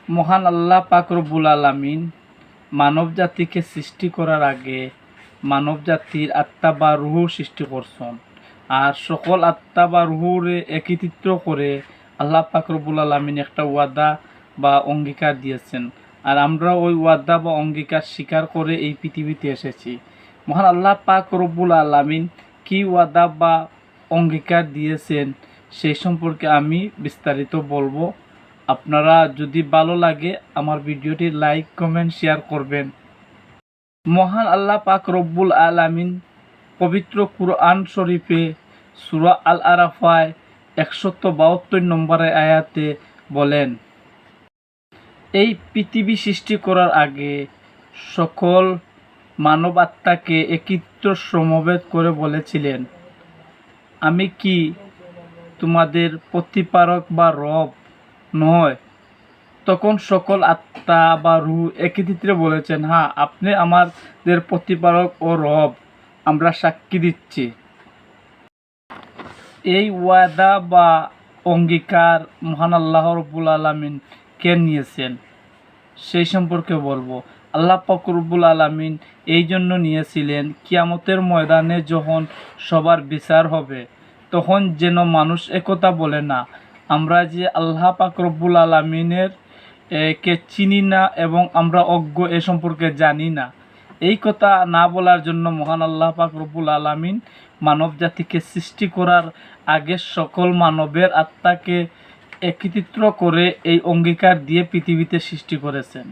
মহান আল্লাহ পাক রব্বুল আলামিন মানব জাতিকে সৃষ্টি করার আগে মানব জাতির আত্মা বা রুহ সৃষ্টি করছেন। আর সকল আত্মা বা রুহুরে একত্রিত করে আল্লাহ পাক রব্বুল আলামিন একটা ওয়াদা বা অঙ্গীকার দিয়েছেন। আর আমরা ওই ওয়াদা বা অঙ্গীকার স্বীকার করে এই পৃথিবীতে এসেছি। মহান আল্লাহ পাক রব্বুল আলামিন কি ওয়াদা বা অঙ্গীকার দিয়েছেন সেই সম্পর্কে আমি বিস্তারিত বলবো। আপনারা যদি ভালো লাগে আমার ভিডিওটি লাইক কমেন্ট শেয়ার করবেন। মহান আল্লাহ পাক রব্বুল আলামিন পবিত্র কুরআন শরীফে সূরা আল আরাফায় 172 নম্বরের আয়াতে বলেন, এই পৃথিবী সৃষ্টি করার আগে সকল মানব আত্মাকে একত্র সমবেত করে বলেছিলেন, আমি কি তোমাদের প্রতিপালক বা রব নয়? তখন সকল আত্মা বা রূহ একত্রে বলেছেন, হ্যাঁ, আপনি আমাদের প্রতিপালক ও রব, আমরা সাক্ষী দিচ্ছি। এই ওয়াদা বা অঙ্গীকার মহান আল্লাহ রব্বুল আলামিন কে নিয়েছেন সেই সম্পর্কে বলবো। আল্লাহ পাক রব্বুল আলামিন এই জন্য নিয়েছিলেন, কিয়ামতের ময়দানে যখন সবার বিচার হবে তখন যেন মানুষ একথা বলে না, আমরা যে আল্লাহ পাক রব্বুল আলামিনের কে চিনি না এবং আমরা অজ্ঞ এ সম্পর্কে জানি না। এই কথা না বলার জন্য মহান আল্লাহ পাক রব্বুল আলামিন মানব জাতিকে সৃষ্টি করার আগে সকল মানবের আত্মাকে একত্রিত করে এই অঙ্গীকার দিয়ে পৃথিবীতে সৃষ্টি করেছেন।